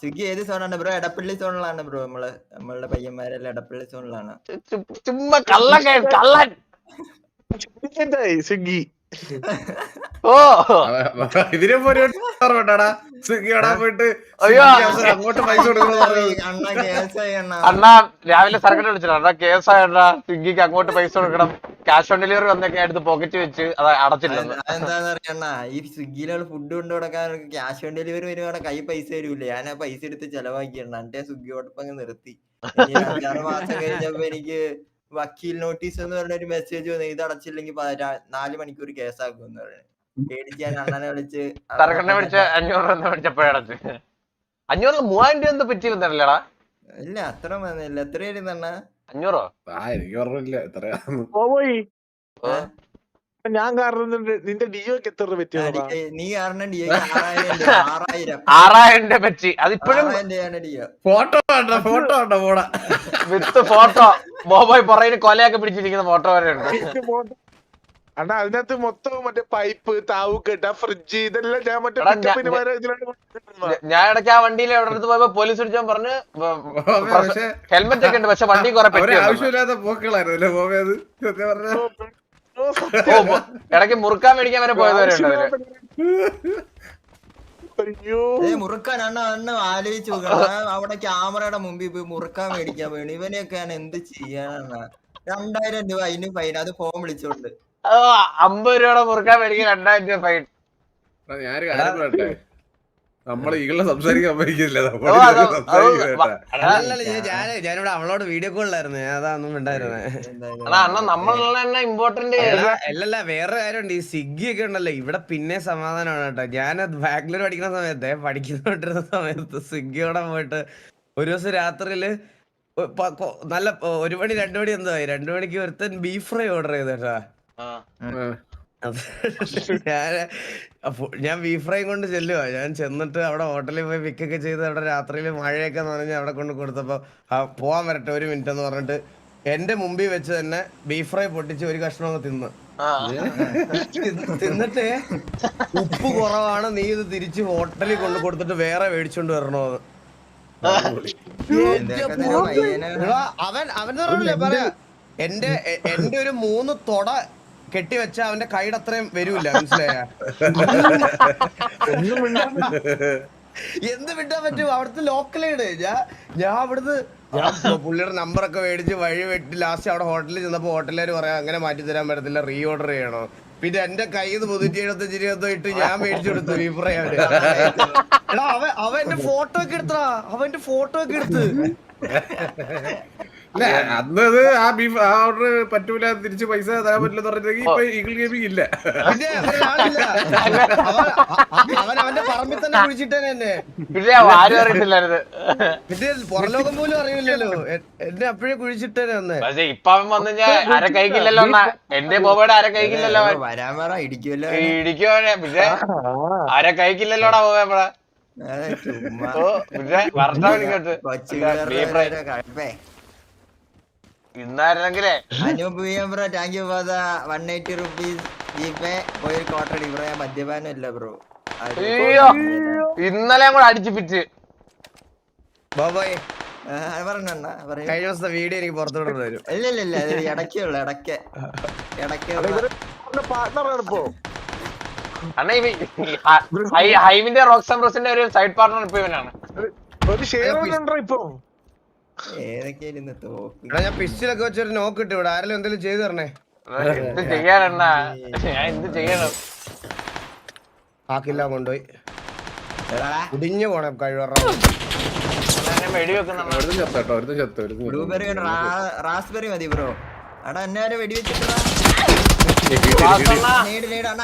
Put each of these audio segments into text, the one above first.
സ്വിഗ്ഗി ഏത് സോണാണ് bro? Edappally സോണിലാണ് bro. നമ്മളുടെ പയ്യന്മാരെല്ലാം എടപ്പള്ളി സോണിലാണ്. ചുമ്മാ കള്ളൻ സ്വിഗ്ഗി ഓ ഇതിനെ പോലെടാ സ്വിഗ്ഗിയോടാ പോയിട്ട് അയ്യോ. അങ്ങോട്ട് പൈസ കൊടുക്കണം അണ്ണാ കേസായി അണ്ണാ. അണ്ണാ രാവിലെ സർക്കിട്ട് വിളിച്ചില്ല അണ്ണാ കേസായണ്ണാ സ്വിഗ്ഗിക്ക് അങ്ങോട്ട് പൈസ കൊടുക്കണം. ക്യാഷ് ഓൺ ഡെലിവറി വന്നൊക്കെ എടുത്ത് പോക്കറ്റ് വെച്ച് അത് അടച്ചില്ല. അതെന്താന്ന് അറിയണ്ണ, ഈ സ്വിഗ്ഗിയിലുള്ള ഫുഡ് കൊണ്ട് കൊടുക്കാൻ ക്യാഷ് ഓൺ ഡെലിവറി വരുവാണ്, കൈ പൈസ തരൂല്ലേ. ഞാൻ ആ പൈസ എടുത്ത് ചെലവാക്കിയണ്ണ. എന്റെ സ്വിഗ്ഗിയോടൊപ്പം അങ്ങ് നിർത്തി. 5-6 മാസം കഴിഞ്ഞപ്പോ എനിക്ക് വക്കീൽ നോട്ടീസ് എന്ന് പറഞ്ഞ ഒരു മെസ്സേജ് വന്നു, ഇത് അടച്ചില്ലെങ്കിൽ 4 മണിക്കൂർ കേസാക്കുമെന്ന് പറഞ്ഞു. പേടിച്ച് ഞാൻ അണ്ണനെ വിളിച്ച് സർക്കറിനെ വിളിച്ച് 500 രൂപ മേടിച്ചപ്പോഴടച്ച്. 500 3000 രൂപ എന്താ പറ്റിയില്ലടാ? ഇല്ല അത്ര വന്നില്ല. എത്രയായിരുന്നു അണ്ണ? 500 എനിക്ക് ഓർമ്മയില്ല എത്രയാ. പോയി ഞാൻ കാരണം നിന്റെ ഡിയോക്ക് എത്ര രൂപ പറ്റിയോ? നീ കാരണം ഡിയോക്ക് 6000 രൂപ പറ്റി. അതിപ്പോഴും ഡിയോ. ഫോട്ടോ ഉണ്ടോ പോടാ വിത്ത് ഫോട്ടോ ബോബോയ് പുറകിന് കൊലയൊക്കെ പിടിച്ചിരിക്കുന്ന ഫോട്ടോ വരെ ഉണ്ട്. അണ്ണാ അതിനകത്ത് മൊത്തം മറ്റേ പൈപ്പ്, താവുകെട്ട, ഫ്രിഡ്ജ് ഇതെല്ലാം ഞാൻ മറ്റേ ഞാൻ ഇടയ്ക്ക് ആ വണ്ടിയിൽ എവിടെ അടുത്ത് പോയപ്പോ പോലീസ് പിടിച്ചാൽ പറഞ്ഞ് ഹെൽമെറ്റ് ഒക്കെ ഉണ്ട് പക്ഷെ വണ്ടി കുറെ പറ്റി. ആവശ്യമില്ലാത്ത പോക്കുകളായിരുന്നു പോയത്. ഇടയ്ക്ക് മുറുക്കാൻ മേടിക്കാൻ വരെ പോയത് വരെ ഉണ്ട് അതില്. മുറുക്കാൻ അണ്ണ ആലോചിച്ച് നോക്കണം. അവിടെ ക്യാമറയുടെ മുമ്പിൽ പോയി മുറുക്കാൻ മേടിക്കാൻ വേണം. ഇവനെയൊക്കെ ഞാൻ എന്ത് ചെയ്യാനാണ്? 2000 രൂപ അതിന് ഫൈൻ. അത് ഫോൺ വിളിച്ചോണ്ട് 50 രൂപയുടെ മുറുക്കാൻ മേടിക്കാൻ 2000 രൂപ ഫൈൻ. ഞാനൊരു കാര്യം പറയട്ടെ, നമ്മള് ഈകളെ സംസാരിക്കാൻ പറ്റില്ല. ഞാനിവിടെ അവളോട് വീഡിയോ കോളിലായിരുന്നു. അതൊന്നും ഉണ്ടായിരുന്നേ. അണ്ണാ നമ്മളുള്ള ഇമ്പോർട്ടന്റ് അല്ലല്ല, വേറെ കാര്യമുണ്ട്. ഈ സ്വിഗ്ഗി ഒക്കെ ഉണ്ടല്ലോ ഇവിടെ പിന്നെ സമാധാനമാണ് കേട്ടോ. ഞാൻ ബാംഗ്ലൂർ പഠിക്കുന്ന സമയത്ത് പഠിക്കുന്നോണ്ടിരുന്ന സമയത്ത് സ്വിഗ്ഗിയോടെ പോയിട്ട് ഒരു ദിവസം രാത്രിയില് നല്ല 1 മണി 2 മണി എന്തായി 2 മണിക്ക് ഒരുത്തൻ ബീഫ് ഫ്രൈ ഓർഡർ ചെയ്തേട്ടാ. ഞാൻ ബീഫ് ഫ്രൈ കൊണ്ട് ചെല്ലുവാ. ഞാൻ ചെന്നിട്ട് അവിടെ ഹോട്ടലിൽ പോയി പിക്കൊക്കെ ചെയ്ത് അവിടെ രാത്രിയിൽ മഴയൊക്കെ നനഞ്ഞ് അവിടെ കൊണ്ട് കൊടുത്തപ്പോ പോവാൻ വരട്ടെ 1 മിനിറ്റ് എന്ന് പറഞ്ഞിട്ട് എന്റെ മുമ്പിൽ വെച്ച് തന്നെ ബീഫ് ഫ്രൈ പൊട്ടിച്ച് ഒരു കഷ്ണം അങ്ങ് തിന്നിട്ട് ഉപ്പ് കുറവാണ്, നീ ഇത് തിരിച്ച് ഹോട്ടലിൽ കൊണ്ട് കൊടുത്തിട്ട് വേറെ മേടിച്ചോണ്ട് വരണോന്ന്. അവൻ പറഞ്ഞില്ലേ പറയാ, എന്റെ ഒരു 3 തൊട കെട്ടിവെച്ച അവന്റെ കൈയുടെ അത്രയും വരൂല. മനസ്സിലായ? എന്ത് വിട്ടാൻ പറ്റും? അവിടുത്തെ ലോക്കലാണ്. ഞാൻ അവിടുന്ന് പുള്ളിയുടെ നമ്പറൊക്കെ മേടിച്ച് വഴി വെട്ടി ലാസ്റ്റ് അവിടെ ഹോട്ടലിൽ ചെന്നപ്പോ ഹോട്ടലുകാർ പറയാം അങ്ങനെ മാറ്റി തരാൻ പറ്റത്തില്ല, റീ ഓർഡർ ചെയ്യണോ. പിന്നെ എന്റെ കയ്യിൽ 375 ഇട്ട് ഞാൻ മേടിച്ചു കൊടുത്തു ബീഫ് ഫ്രൈ. എടാ അവൻ എന്റെ ഫോട്ടോ ഒക്കെ എടുത്തടാ. അവന്റെ ഫോട്ടോ ഒക്കെ എടുത്ത് അന്നത് ആ ബീഫ് ആ ഓർഡർ പറ്റൂല, തിരിച്ച് പൈസ തരാൻ പറ്റില്ല പറഞ്ഞെങ്കിൽ ഇപ്പൊ ഈഗിൾ ഗെയിമിംഗ് ഇല്ല. അവൻ അവന്റെ പറമ്പിൽ തന്നെ കുഴിച്ചിട്ടേനെ. ആരും അറിയത്തില്ലായിരുന്നു. പിന്നെ പുറലോകം പോലും അറിയില്ലല്ലോ. എന്നെ അപ്പഴേ കുഴിച്ചിട്ടേനെ. പക്ഷെ ഇപ്പൊ അവൻ വന്നു കഴിഞ്ഞാൽ അര കഴിക്കില്ലല്ലോ. എന്റെ ബോബയുടെ അര കഴിക്കില്ലല്ലോ. വരാൻ പറ, ഇടിക്കുമല്ലോ. ഇടിക്കുവാനെ പിന്നെ അര കഴിക്കില്ലല്ലോടാ ബോബ. ഇന്നായിരുന്നെങ്കിലേ bro thank you for the 180 rupees GPay. പോയി കോട്ടടി ബ്രോ. ഞാൻ മദ്യപാനം ഇല്ല ബ്രോ. അയ്യോ ഇന്നലെ കൂടെ അടിച്ചു പിച്ച് ബോബോയ് പറഞ്ഞ കഴിഞ്ഞ ദിവസത്തെ വീഡിയോ എനിക്ക് പുറത്തോട്ട് വരും. ഇല്ല ഇടയ്ക്കുള്ള ഇടയ്ക്ക് പാർട്ണറാണിപ്പോ. അണ്ണ ഹൈവിന്റെ റോക്സം ബ്രോസിന്റെ ഒരു സൈഡ് പാർട്ണർ ഇപ്പൊ ഇവനാണ്. ഒരു ഷെയർ ഇപ്പൊ ഞാൻ പിസ്റ്റലൊക്കെ വെച്ചൊരു നോക്ക് ഇട്ട് ഇവിടെ ആരെങ്കിലും എന്തെങ്കിലും ചെയ്തു തരണേ. എന്ത് ചെയ്യാനണ്ണ, ഞാൻ എന്ത് ചെയ്യണം? ആക്കില്ല കൊണ്ടുപോയി കുടിഞ്ഞു പോണേ കഴിവറ ബ്ലൂബെറി റാസ്ബെറി മതി ബ്രോ. അടാ എന്നെ വെടിവെച്ചിട്ടാ അണ്ണ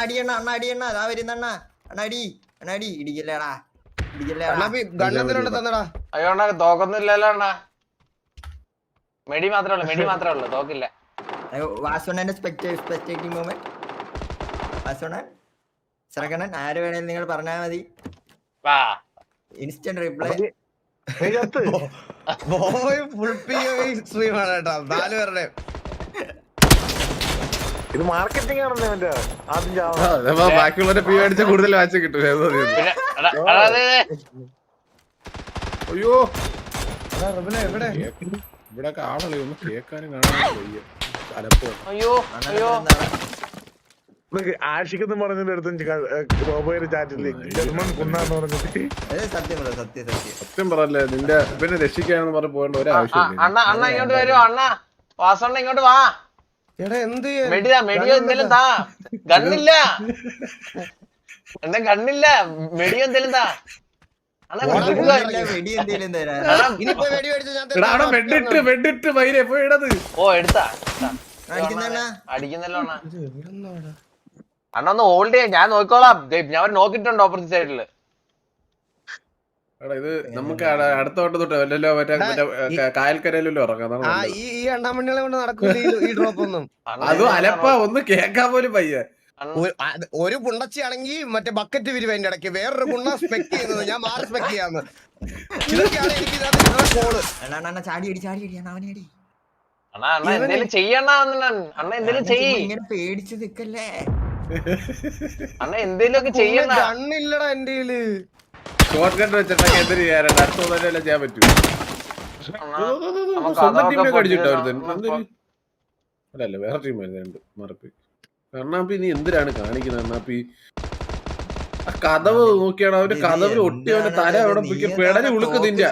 അതാ വരുന്ന അണ്ണാടി ഇടിക്കല്ലേടാ ഗണ്ണെന്തിനോട് തന്നടാ. അയ്യോ അണ്ണാ തോക്കൊന്നുമില്ലല്ലോ അണ്ണാ. മെടി മാത്രമേ ഉള്ളൂ, തോക്കില്ല. ആര് വേണേലും നിങ്ങൾ പറഞ്ഞാൽ മതി. Instant reply. ഫുൾ സ്ട്രീം ആണ് കേട്ടോ 4 പേരുടെ. ഇത് മാർക്കറ്റിംഗ് ആണെന്ന് ബാക്കിയുള്ളവരെ പി അടിച്ച കൂടുതൽ വാച്ച് കിട്ടും. അയ്യോ എവിടെ ഇവിടെ ആളെ ഒന്ന് കേൾക്കാനും കാണാനും വയ്യ. അലപ്പോ അയ്യോ അയ്യോ ആഷിക്കെന്ന് പറഞ്ഞതിന്റെ അടുത്ത് ബോബോയുടെ ചാറ്റിൽ ജർമ്മൻ കുന്നാന്ന് പറഞ്ഞിട്ട് സത്യം പറ സത്യം സത്യം സത്യം പറയല്ലേ നിന്റെ പിന്നെ രക്ഷിക്കാന്ന് പറഞ്ഞ് പോകേണ്ട ഒരാവശ്യമില്ല. അണ്ണ ഇങ്ങോട്ട് വരുമോ അണ്ണ വാസണ്ണ ഇങ്ങോട്ട് വാ എടാ എന്ത് മെഡിയോ എന്തേലും താ ഗണ്ണില്ല എന്റെ ഗണ്ണില്ല മെഡിയോ എന്തേലും താ വെടി എന്തേലും തരാം. ഇനിയിപ്പോ വെടി മേടിച്ച് ഞാൻ എടാ അവിടെ വെഡിട്ട് വൈരെ എപ്പോ ഇടത് ഓ എടുത്താ അടിക്കുന്നണ്ണാ. അടിക്കുന്നല്ലോ അണ്ണ അണ്ണ ഒന്ന് ഹോൾഡ് ചെയ്യാം ഞാൻ നോക്കിക്കോളാം ഞാൻ നോക്കിട്ടുണ്ട് ഓപ്പോസിറ്റ് സൈഡില് എടാ ഇത് നമുക്ക് അടുത്ത വട്ടം തൊട്ട് വല്ലല്ലോ മറ്റേ കായൽക്കരയിലല്ലോ ഇറങ്ങാം. ആ ഈ അണ്ണാമണ്ണികളെ കൊണ്ട് നടക്കൂല ഈ ഡ്രോപ്പ് ഒന്നും. അതും അലപ്പ ഒന്ന് കേക്കാൻ പോലും വയ്യ. ഒരു പുണ്ടച്ചി ആണെങ്കിൽ മറ്റേ ബക്കറ്റ് വിരിവ് അതിന്റെ ഇടയ്ക്ക് വേറൊരു പുണ്ണ സ്പെക്ട് ചെയ്യുന്നത് ഞാൻ മാറി സ്പെക്ട് ചെയ്യാന്ന്. ഇതൊക്കെയാണ് എനിക്ക് കോള്. അണ്ണാ ചാടി അടി അവനെ അടി. അണ്ണ എന്തേലും ചെയ്യണ അണ്ണ എന്തേലും ചെയ്യ് ഇങ്ങനെ പേടിച്ച് നിക്കല്ലേ. അണ്ണ എന്തേലും ഒക്കെ ചെയ്യണ കണ്ണില്ലടാ എന്റെ കയ്യില്. ഷോർട്ട് കട്ട് വെച്ചിട്ടുണ്ടെങ്കിൽ എന്തിനു ചെയ്യാറുണ്ട് അടുത്ത എല്ലാം ചെയ്യാൻ പറ്റും. സ്വന്തം ടീമിനെ കടിച്ചിട്ടോ അല്ലല്ല വേറെ ടീം വരുന്നുണ്ട് മറപ്പി. കണ്ണാപ്പി നീ എന്തിനാണ് കാണിക്കുന്നത്? കണ്ണാപ്പി ആ കഥവ് നോക്കിയാണ് അവര് കഥവിൽ ഒട്ടി അവന്റെ തല അവിടെ പെടലി ഉളുക്ക് നിന്റെ.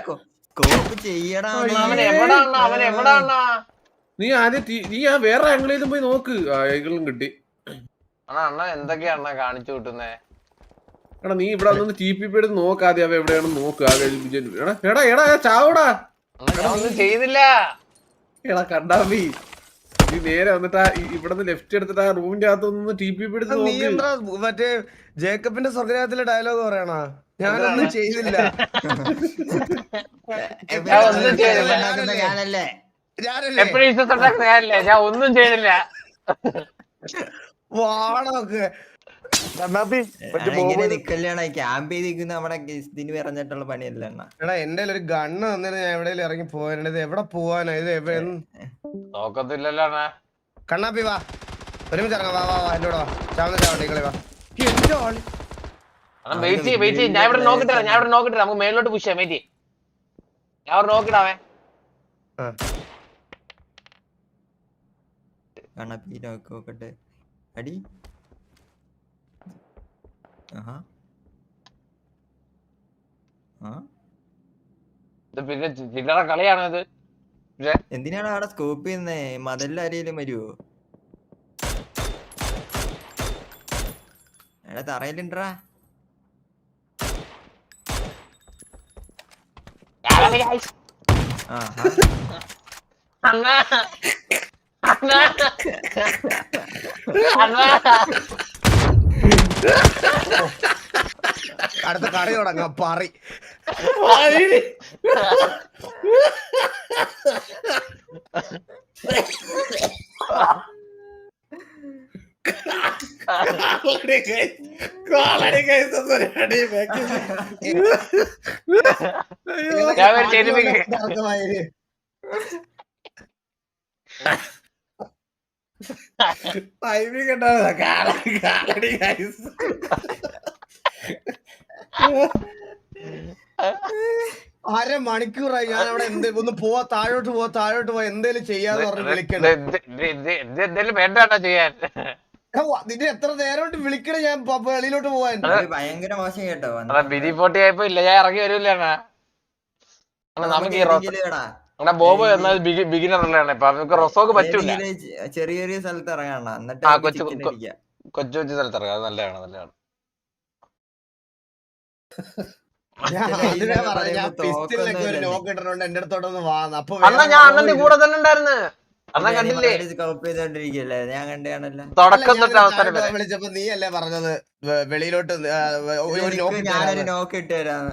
നീ ആദ്യം നീ ആ വേറെ ആംഗിളിലും പോയി നോക്ക്. ആംഗിളും കിട്ടി. അണ്ണ എന്തൊക്കെയാ അണ്ണ കാണിച്ചു കിട്ടുന്നേ? എടാ നീ ഇവിടെ നിന്ന് TPP എടുത്ത് നോക്കാതെ അവ എവിടെയാണെന്ന് നോക്ക്. എടാ എടാ ചാവടാ. ഒന്നും ചെയ്തില്ല. എടാ കണ്ണാപ്പി നീ നേരെ വന്നിട്ട് ഇവിടെ നിന്ന് ലെഫ്റ്റ് എടുത്തിട്ട് ആ റൂമിന്റെ അകത്തൊന്ന് TPP എടുത്ത് നീ എന്താ മറ്റേ ജേക്കബിന്റെ സ്വർഗരാജത്തിലെ ഡയലോഗ് പറയണ? ഞാനൊന്നും ചെയ്തില്ല. ഞാനല്ലേ എപ്പോഴും ഇഷ്ടപ്പെട്ടല്ലേ ഞാൻ ഒന്നും ചെയ്തില്ല. വാണൊക്കെ ഇങ്ങനെ നിക്കല്ലാണ് ക്യാമ്പ് ചെയ്തിരിക്കുന്ന നമ്മുടെ ഇതിന് പറഞ്ഞിട്ടുള്ള പണിയല്ല. എടാ എന്റെ ഒരു ഗണ്ണ് തന്നിട്ട് ഞാൻ എവിടെയെങ്കിലും ഇറങ്ങി പോകാനുണ്ട്. എവിടെ പോവാനോ ഇത് നോക്കത്തില്ലല്ലോ അണ്ണ. കണ്ണാപ്പി വാ ഒരുമിച്ച് ഇറങ്ങാം. വാ വാ വാ എന്നോട് വാ. ചാവട്ടെ നിങ്ങളെ വാ. എന്റെ ആള് വെയിറ്റ് ഞാൻ ഇവിടെ നോക്കിട്ടാ നമുക്ക് മേലോട്ട് പുഷ് ചെയ്യാം. വെയിറ്റ് ഞാൻ അവിടെ നോക്കിടാവേ. കണ്ണാപ്പി നോക്കട്ടെ അടി. ഇത് പിന്നെ ചില്ലറ കളിയാണോ ഇത്? എന്തിനാണ് അവിടെ സ്കോപ്പ് ചെയ്യുന്നേ? മതലിൽ ആരെങ്കിലും വരുവോ? എടാ തറയിലുണ്ടാ. അടുത്ത കട തുടങ്ങാം പറി. അരമണിക്കൂറായി ഞാൻ അവിടെ ഒന്ന് പോവാ താഴോട്ട് പോവാ എന്തേലും ചെയ്യാന്ന് പറഞ്ഞ് വിളിക്കണേ. എന്തേലും വേണ്ടാ ചെയ്യാൻ. നിന്നെ എത്ര നേരം കൊണ്ട് വിളിക്കണേ ഞാൻ വെളിയിലോട്ട് പോവാൻ. ഭയങ്കര മോശം കേട്ടോ. ബിരി പൊട്ടി ആയപ്പോ ഇല്ല ഞാൻ ഇറങ്ങി വരൂല്ലേ നമുക്ക് ബോബോ എന്നാൽ ബിഗിനർ അല്ലാണ്. ഇപ്പൊ നമുക്ക് റൊസോക്ക് പറ്റൂല. ചെറിയ ചെറിയ സ്ഥലത്ത് ഇറങ്ങാണ എന്നിട്ട് കൊച്ചു കൊച്ചു സ്ഥലത്ത് ഇറങ്ങാം. അത് നല്ലതാണ്. അണ്ണാ ഞാൻ അണ്ണന്റെ കൂടെ തന്നെ ഉണ്ടായിരുന്നു. അണ്ണൻ കണ്ടില്ലേ? ഞാൻ കണ്ടാണല്ലോ തുടക്കം തൊട്ട് അവസരം വിളിച്ചപ്പോ നീ അല്ലേ പറഞ്ഞത് വെളിയിലോട്ട് ഞാനൊരു നോക്ക് ഇട്ട് തരാന്ന്.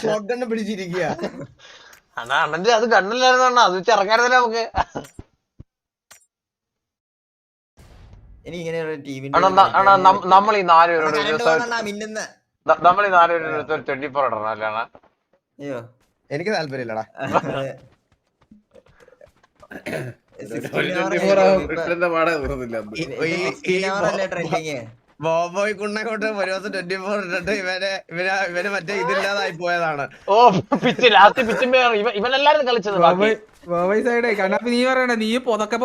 ഷോട്ട് ഗണ്ണ് പിടിച്ചിരിക്കുക. അണ്ണന്റെ അത് കണ്ടില്ലായിരുന്നു. അത് വെച്ച് ഇറങ്ങായിരുന്നല്ലോ നമുക്ക്. നമ്മൾ ഈ 4 പേരോട് 24 ഇടണം അല്ലാണ്? അയ്യോ എനിക്ക് താല്പര്യമില്ലടാ. ബോബോയ് കുണ്ണങ്ങോട്ട് ഒരു ദിവസം 24 ഇട്ടിട്ട് ഇവന് മറ്റേ ഇതില്ലാതായി പോയതാണ്. ഓ പിച്ച് ലാസ്റ്റ് പിച്ചും ഇവനെല്ലാരും കളിച്ചത് ബാക്കി സൈഡേ കണ്ണാപ്പി നീ പറയണേ നീ പൊതക്കെ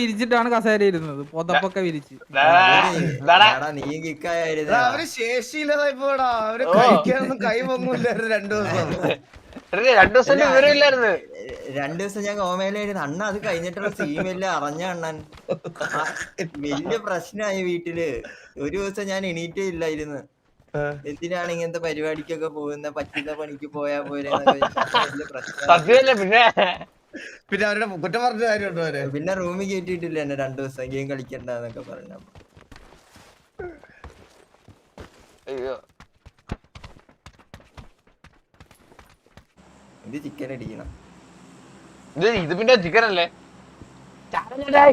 ഇരിച്ചിട്ടാണ് കസേര ഇരുന്നത് പൊതപ്പൊക്കെ വിരിച്ച് നീ കിക്കായിരുന്നു. അവര് ശേഷിയില്ലാതായി പോടാ. അവര് കഴിക്കാനൊന്നും കൈ പൊങ്ങൂല്ലായിരുന്നു 2 ദിവസം. 2 ദിവസം വിവരമില്ലായിരുന്നു. 2 ദിവസം ഞാൻ കോമയിലായിരുന്നു. അണ്ണ അത് കഴിഞ്ഞിട്ടുള്ള സീമെല്ലാം അറിഞ്ഞ അണ്ണൻ വലിയ പ്രശ്നമായി വീട്ടില്. ഒരു ദിവസം ഞാൻ എണീറ്റേ ഇല്ലായിരുന്നു. എന്തിനാണ് ഇങ്ങനത്തെ പരിപാടിക്കൊക്കെ പോകുന്ന, പറ്റുന്ന പണിക്ക് പോയാ പോലെ സത്യമല്ലേ. പിന്നെ അവരുടെ കുറ്റം പറഞ്ഞ കാര്യമുണ്ടോ അവര്? പിന്നെ റൂമിൽ കയറ്റിയിട്ടില്ല എന്നെ 2 ദിവസം ഗെയിം കളിക്കണ്ടെന്നൊക്കെ പറഞ്ഞ. അയ്യോ ഇത് ചിക്കൻ അടിക്കണം. ഇത് പിന്നെ ചിക്കൻ അല്ലേ.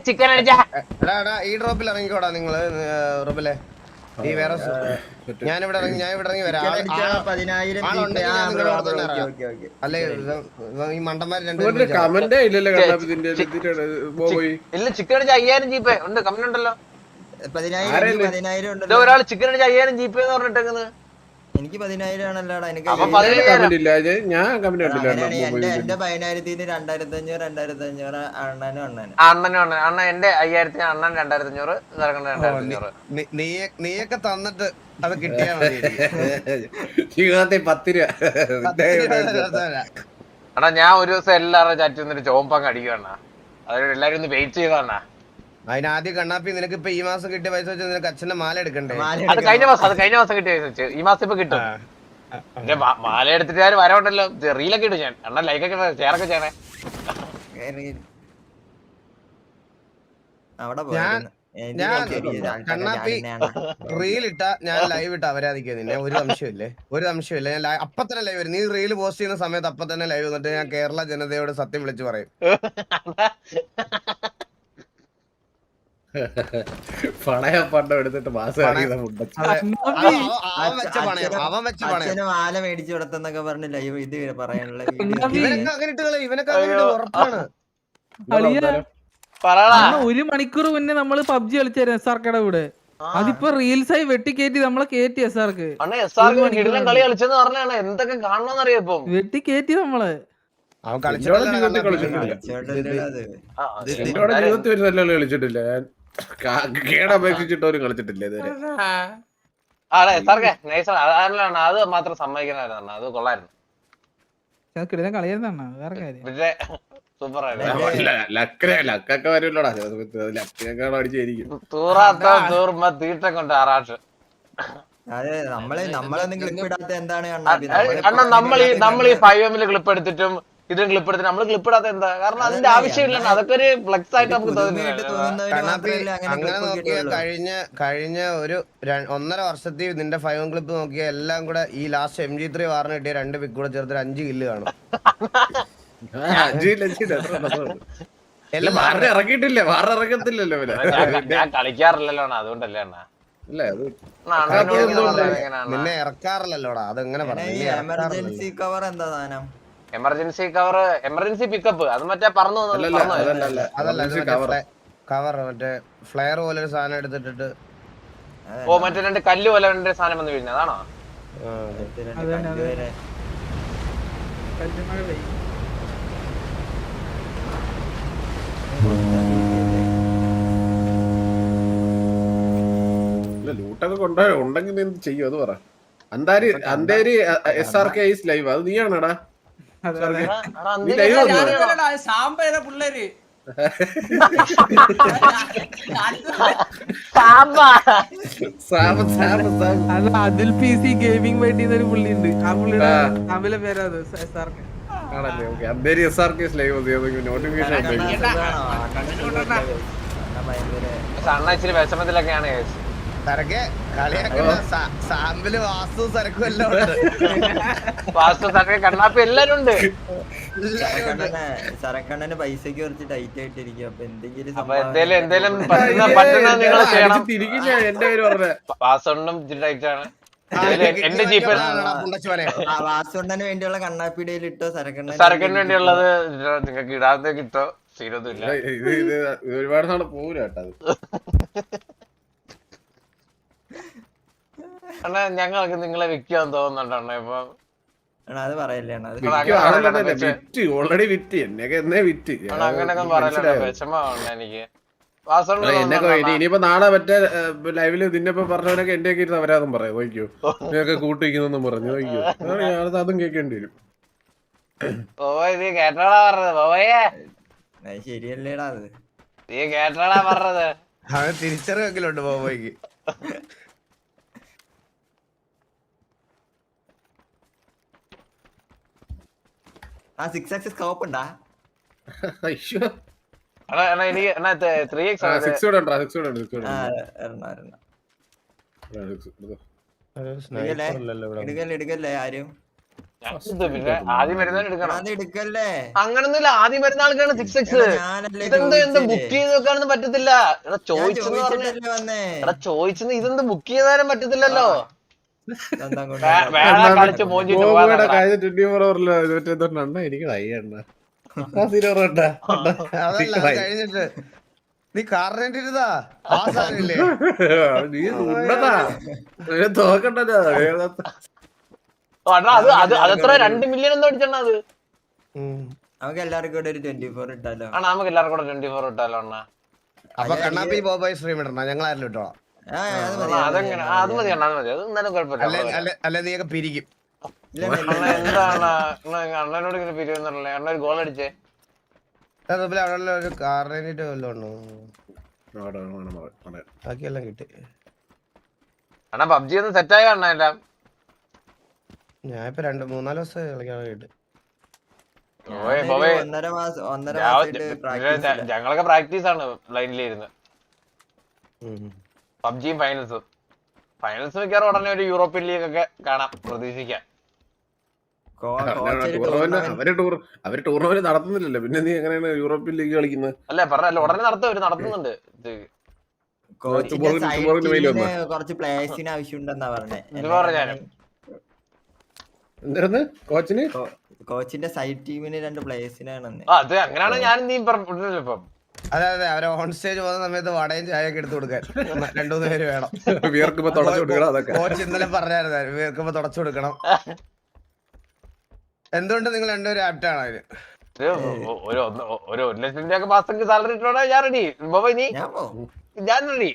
ചിക്കൻ അടിച്ചാ ഈ ഡ്രോപ്പിൽ ഇറങ്ങിക്കോടാ നിങ്ങള്. റോബിലെ ഈ വേറെ ഞാൻ ഇവിടെ ഇറങ്ങി വരാം. 10,000 അല്ലെ ഈ മണ്ടന്മാര് 2 കമന്റേ ഇല്ലല്ലോ ഇല്ല. ചിക്കൻ അടിച്ച 5000 ജീപ്പേ ഉണ്ട്. കമന്റ് ഉണ്ടല്ലോ. 10,000 ഉണ്ടല്ലോ. ഒരാൾ ചിക്കൻ അടിച്ച 5000 ജീപ്പേ എന്ന് പറഞ്ഞിട്ടേക്കുന്നത്. എനിക്ക് 10,000 ആണല്ലോടാ. എനിക്ക് കമന്റ് ഇല്ല. ഞാൻ കമന്റ് കണ്ടില്ല. എന്റെ 10,000 2,500 അണ്ണനും അണ്ണൻ എന്റെ 5000 അണ്ണൻ 2,500 2,500. നീയൊക്കെ തന്നിട്ട് അത് കിട്ടിയാ മതി. ജീവിതത്തിൽ 10 രൂപ. അണ്ണാ ഞാൻ ഒരു ദിവസം എല്ലാവരുടെ ചാറ്റ് വന്നിട്ട് ചോമ്പങ്ങ് അടിക്കുകയാണ്. അതായത് എല്ലാരും ഒന്ന് വെയിറ്റ് ചെയ്തണ്ണാ. അതിനാദ്യം കണ്ണാപ്പി നിനക്ക് ഇപ്പൊ ഈ മാസം കിട്ടിയ പൈസ വെച്ച് നിനക്ക് അച്ഛന്റെ മാല എടുക്കണ്ടേ? അത് കഴിഞ്ഞ മാസം കിട്ടിയ പൈസ വെച്ച് ഈ മാസം ഇപ്പൊ കിട്ടും. മാല എടുത്തിട്ട് ഞാൻ വരവുണ്ടല്ലോ. റീലൊക്കെ ഇട്ടു ഞാൻ. അണ്ണാ ലൈക്കൊക്കെ ഷെയറൊക്കെ ചെയ്യണേ. കണ്ണാപ്പി റീൽ ഇട്ടാ ഞാൻ ലൈവ് ഇട്ടാ അവരാധിക്കുക നിന്നെ. ഒരു സംശയമില്ല. ഞാൻ അപ്പൊ തന്നെ ലൈവ് വരും. നീ റീൽ പോസ്റ്റ് ചെയ്യുന്ന സമയത്ത് അപ്പൊ തന്നെ ലൈവ് വന്നിട്ട് ഞാൻ കേരള ജനതയോട് സത്യം വിളിച്ചു പറയും. പണയ പണ്ടം എടുത്തിട്ട് മാസം മാല മേടിച്ചു കൊടുത്തെന്നൊക്കെ പറഞ്ഞ് ലൈവ് ഇത് പറയാനുള്ള ഇവനൊക്കെ അങ്ങനെ ഇട്ടുകളെ. ഇവനൊക്കെ ഉറപ്പാണ്. 1 മണിക്കൂർ മുന്നേ നമ്മള് PUBG കളിച്ചായിരുന്നു SRKയുടെ കൂടെ. അതിപ്പോ റീൽസ് ആയി വെട്ടിക്കേറ്റി നമ്മളെ കേറ്റി SRK. കളി കളിച്ചെന്ന് പറഞ്ഞാണ്. എന്തൊക്കെ കാണണമെന്നറിയാം. ഇപ്പൊ വെട്ടിക്കേറ്റി നമ്മള്. അവൻ ജീവിതത്തിൽ കളിച്ചിട്ടില്ല. കേടപേക്ഷിച്ചിട്ടവരും കളിച്ചിട്ടില്ല ഇതുവരെ. അത് മാത്രം സമ്മതിക്കണമായിരുന്നു. അത് കൊള്ളായിരുന്നു. കളിയായിരുന്നു വേറെ കാര്യം. പിന്നെ സൂപ്പർ ലക്കൊക്കെ വരുമല്ലോടാ. ലക്കൊക്കെ അടിച്ചായിരിക്കും. തൂർമ്മ തീട്ടം കൊണ്ട് ആറാട്ട്. അതെ നമ്മളൊന്നും ക്ലിപ്പ് ഇടാത്ത എന്താണ് അണ്ണാ നമ്മൾ ഈ 5M ക്ലിപ്പ് എടുത്തിട്ടും ഇതിന് ക്ലിപ്പ് എടുത്തിട്ട് നമ്മള് ക്ലിപ്പ് ഇടാത്ത എന്താ? കാരണം അതിന്റെ ആവശ്യമില്ല. അതൊക്കെ ഒരു ഫ്ലെക്സ് ആയിട്ട് നമുക്ക് അങ്ങനെ നോക്കിയ കഴിഞ്ഞ ഒരു 1.5 വർഷത്തിൽ നിന്റെ 5M ക്ലിപ്പ് നോക്കിയ എല്ലാം കൂടെ ഈ ലാസ്റ്റ് MG3 വാറിന് കിട്ടിയ 2 പിക്ക് കൂടെ ചേർത്ത് 5 കില്ല് കാണും. ഇറങ്ങിയിട്ടില്ല. വാറ ഇറങ്ങത്തില്ലല്ലോ. ഞാൻ കളിക്കാറില്ലല്ലോ. അതുകൊണ്ടല്ലേ അണ്ണാ. നിന്നെ ഇറക്കാറില്ലല്ലോടാ. അതെങ്ങനെ പറഞ്ഞു? എമർജൻസി കവർ എന്താ സാധനം? Emergency pickup. അത് മറ്റേ പറന്നു കവർ മറ്റേ ഫ്ലെയർ പോലെ ഒരു സാധനം എടുത്തിട്ട്. ഓ മറ്റേ 2 കല്ല് പോലെ 2 സാധനം വന്ന് വീഴുന്നത് അതാണോ? ലൂട്ടൊക്കെ ഉണ്ടെങ്കിൽ നീ എന്ത് ചെയ്യും അത് പറ. അന്തേരി SRK ലൈവ് അത് നീയാണടാ. അതിൽ PC ഗെയിമിംഗ് വേണ്ടി ഒരു പുള്ളി ഉണ്ട്. ആ പുള്ളിയുടെ തമിഴിലെ പേരാ SRK. Andheri SRK live notification അണ്ണ ഇച്ചിരി വിഷമത്തിലൊക്കെയാണ്. കണ്ണാപ്പി എല്ലാരും ഉണ്ട്. സരക്കണ്ണന് പൈസക്ക് കുറച്ച് ടൈറ്റ് ആയിട്ടിരിക്കും. അപ്പൊ എന്തേലും പറ്റുന്ന നിങ്ങൾ ചെയ്യണം. എന്റെ പേര് പറഞ്ഞ പാസ്വേഡും ടൈറ്റ് ആണ്. എന്റെ ജീപ്പ് വാസുണ്ണന് വേണ്ടിയുള്ള കണ്ണാപ്പിടയിൽ ഇട്ടോ സരക്കണ്ണന് വേണ്ടിയുള്ളത് നിങ്ങൾക്ക് ഇടാതെ കിട്ടോ തീരൊന്നുമില്ല. ഒരുപാട് നാളെ പോകൂല കേട്ടോ. അണ്ണാ ഞങ്ങൾക്ക് നിങ്ങളെ വിൽക്കാൻ തോന്നുന്നുണ്ടോ അണ്ണാ ഇപ്പൊ? അണ്ണാ അത് പറയല്ലേ അണ്ണാ അത് വിറ്റ് ഓൾറെഡി വിറ്റ് എന്നൊക്കെ എന്നേ വിറ്റ് അണ്ണാ അങ്ങനെയൊക്കെ പറയല്ലോ, വിഷമമാണ് എനിക്ക്. വാസോണ്ട് എന്നൊക്കെ ഇനിയിപ്പോ നാളെ മറ്റേ ലൈവില് നിന്നെപ്പോ പറഞ്ഞവനൊക്കെ എന്റെ ഒക്കെ ഇരുന്ന് അവരാതും പറയാം നോക്കിയോ നീയൊക്കെ കൂട്ടിരിക്കുന്നെന്നും പറഞ്ഞു നോക്കിയോ അതും കേൾക്കേണ്ടി വരും. നീ കേട്ടോടാ പറഞ്ഞത് ബോബോയെ? അത് ശരിയല്ലേടാ അത്. നീ കേട്ടോടാ പറഞ്ഞത്? അവൻ തിരിച്ചറിവെങ്കിലുണ്ട് ബോബോയ്ക്ക്. ആ 6x സ്കോപ്പ് ഉണ്ടാ? അയ്യോ എനിക്ക് 3x സിക്സ് കൂടെ ഉണ്ടോ? സിക്സ് കൂടെ ഉണ്ട്. ആ എറണാകുളം എടുക്കല്ലേ ആരും. പിന്നെ ആദ്യം വരുന്നവൻ എടുക്കണം. അത് എടുക്കല്ലേ. അങ്ങനൊന്നുമില്ല, ആദ്യം വരുന്ന ആൾക്കാണ് 6x. ഞാനല്ലേ ഇതെന്താ ബുക്ക് ചെയ്ത് വെക്കാനൊന്നും പറ്റത്തില്ല. എടാ ചോദിച്ചെന്ന് പറഞ്ഞു. വന്നേ. എടാ ചോദിച്ചെന്ന് ഇതെന്ത് ബുക്ക് ചെയ്താലും പറ്റത്തില്ലല്ലോ. സ്വന്തം കൊണ്ട് വേറെ കളിച്ച് മോഞ്ചിട്ട് പോകാൻ കഴിഞ്ഞ 24 hourല് മറ്റേണ്ടോ എനിക്ക് അയ്യണ്ട അതല്ല അത് കഴിഞ്ഞിട്ട് നീ കാറിനിരുതാ പാസാനില്ലേ? നീ ഉണ്ടതാ തോക്കണ്ടല്ലോ. അതെത്ര 2 മില്യൺ എന്തോ അടിച്ചണ്ണ അത്. നമുക്ക് എല്ലാവർക്കും കൂടെ ഒരു 24 ഇട്ടാലോ? ആണോ നമുക്ക് എല്ലാവർക്കും കൂടെ 24 ഇട്ടാലോ അണ്ണാ? അപ്പൊ കണ്ണാപ്പി ബോബോയ് സ്ട്രീം ഇടണ ഞങ്ങൾ ആരെങ്കിലും ഇട്ടോ? അതെങ്ങനെ? അത് മതി അണ്ണാ, അത് മതി. അത് എന്തായാലും കുഴപ്പമില്ല. അല്ലെ നീയൊക്കെ പിരിക്കും. എന്താണ് അണ്ണനോട് ഇങ്ങനെ പിരിവെന്നല്ലേ? അണ്ണ ഒരു ഗോൾ അടിച്ചേ. അവിടെ ഒരു കാറിനിട്ട് വല്ലതും ഉണ്ടോ? ബാക്കിയെല്ലാം കിട്ടി. അണ്ണാ പബ്ജി ഒന്ന് സെറ്റായ അണ്ണ എല്ലാം. ഞാൻ ഇപ്പൊ 2-3-4 ദിവസം കളിക്കാൻ കേട്ട്. ഞങ്ങളൊക്കെ പ്രാക്ടീസ് ആണ് ലൈനിലിരുന്ന്. പബ്ജിയും ഫൈനൽസും മിക്കവാറും ഉടനെ ഒരു യൂറോപ്യൻ ലീഗ് ഒക്കെ കാണാം, പ്രതീക്ഷിക്കാം. അവര് ടൂർണമെന്റ് നടത്തുന്നില്ലല്ലോ, പിന്നെ നീ എങ്ങനെയാണ് യൂറോപ്യൻ ലീഗ് കളിക്കുന്നത്? അല്ല പറഞ്ഞല്ലോ, ഉടനെ നടത്തുന്നുണ്ട്. കുറച്ച് പ്ലേയേഴ്സിന് ആവശ്യമുണ്ടെന്നാ പറഞ്ഞേ. എന്തായിരുന്നു കോച്ചിന്? കോച്ചിന്റെ സൈഡ് ടീമിന് 2 പ്ലേയേഴ്സിനാണ്. അത് അങ്ങനെയാണ് ഞാൻ നീ പറഞ്ഞില്ലല്ലോ ഇപ്പം. അതെ അവരെ ഓൺ സ്റ്റേജ് പോകുന്ന സമയത്ത് വടയും ചായയൊക്കെ എടുത്തു കൊടുക്കാൻ 2-3 പേര് വേണം. വിയർക്കുമ്പോ തുടച്ചു കൊടുക്കണം. അതൊക്കെ കോച്ച് ഇന്നലെ പറഞ്ഞായിരുന്നു, വിയർക്കുമ്പോ തുടച്ചു കൊടുക്കണം. എന്തുകൊണ്ട് നിങ്ങൾ 2 പേരും ആപ്റ്റാണ് അതിന്? ഒരു 1 ലക്ഷം രൂപ മാസത്തേക്ക് സാലറി ഇട്ടോടാ ഞാൻ റെഡി. ബോബോയ് നീ? ഞാൻ റെഡി.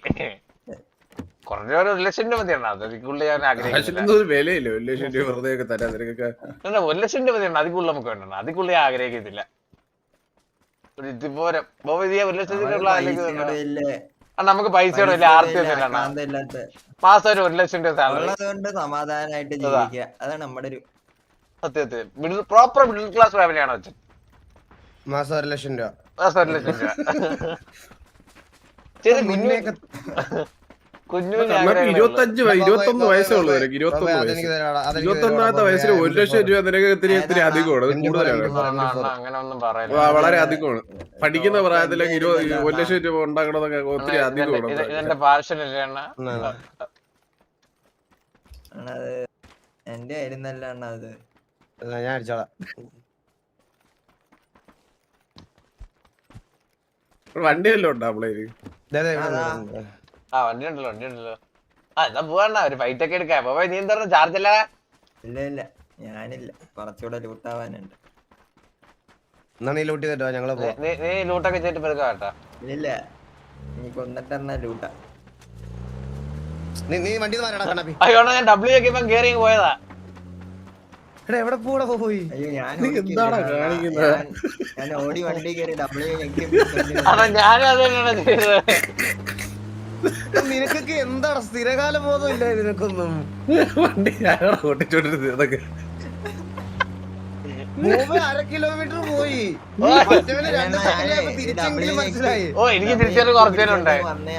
കുറഞ്ഞ 1 ലക്ഷം രൂപ മതിയാണ്. അതിക്കുള്ളിൽ ഞാൻ ആഗ്രഹിക്കുന്നില്ല. വിലയില്ല 1 ലക്ഷം രൂപ വെറുതെ തരാൻ. 1 ലക്ഷം രൂപ മതിയാണ്. അതിക്കുള്ളിൽ നമുക്ക് വേണ്ട. അതിക്കുള്ളിൽ ഞാൻ ആഗ്രഹിക്കത്തില്ല. ബോബോയ് 1 ലക്ഷത്തിനുള്ള നമുക്ക് പൈസയുടെ വലിയ ആർത്തിയൊന്നുമില്ല. മാസം ഒരു 1 ലക്ഷം രൂപ സാലറി സമാധാനമായിട്ട് ജീവിക്കുക, അതാണ് നമ്മുടെ ഒരു സത്യത്തിൽ പ്രോപ്പർ മിഡിൽ ക്ലാസ് ഫാമിലിയാണ് വെച്ചത്. മാസം 1 ലക്ഷം രൂപ. മാസം 1 ലക്ഷം രൂപ. ശരി കുഞ്ഞു 21 വയസ്സേ ഉള്ളൂ. 21 വയസ്സിൽ 1 ലക്ഷം രൂപ നിനക്ക് ഇത്തിരി അധികമാണ്, കൂടുതലാണ്. അങ്ങനെ ഒന്നും പറയില്ല, വളരെ അധികമാണ്. പഠിക്കുന്ന പ്രായത്തിലേക്ക് 1 ലക്ഷം രൂപ ഉണ്ടാക്കണമെന്നൊക്കെ ഒത്തിരി അധികമാണ്. ഇതെന്റെ പാഷൻ അല്ലേ അണ്ണ? അത് എന്റെ ആയിരുന്നല്ല അണ്ണ. അത് ഞാൻ അടിച്ചോളാം. വണ്ടിയല്ലോ ഉണ്ടോ നമ്മളേല്? വണ്ടി ഉണ്ടല്ലോ. എന്നാ പോവാണ്ട, ഒരു ഫൈറ്റ് ഒക്കെ എടുക്കാം. ബോബോയ് നീ എന്താ ചാർജ് അല്ല? ഇല്ല ഞാനില്ല, കുറച്ചുകൂടെ ലൂട്ടാവാനുണ്ട്. എന്നാ നീ ലൂട്ടി തരുവാ, ഞങ്ങള് പോവാം. നീ ലൂട്ടൊക്കെ ചെയ്തിട്ട് പെരുക്കാം കേട്ടാ. ഇല്ല നീ കൊന്നിട്ടെന്നാ ലൂട്ടാ. നീ വണ്ടി മാറടാ കണ്ണാപ്പി. അയ്യോ ഞാൻ ഡബ്ല്യു ഒക്കെ ഇപ്പം കേറി പോയതാ. എവിടെ പോടാ പോയി? അയ്യോ ഞാൻ കാണിക്കുന്നത് ഓടി വണ്ടി കയറി ഞാനും അത് തന്നെയാണ് ചെയ്തത്. നിനക്കൊക്കെ എന്താണ് സ്ഥിരകാല ബോധം ഇല്ല നിനക്കൊന്നും? വണ്ടി ഓട്ടിച്ചോണ്ടിരുന്നത് അതൊക്കെ 1/2 കിലോമീറ്റർ പോയി. ഓ എനിക്ക് തിരിച്ചൊരു കുറച്ചേരുണ്ടായി. വന്നേ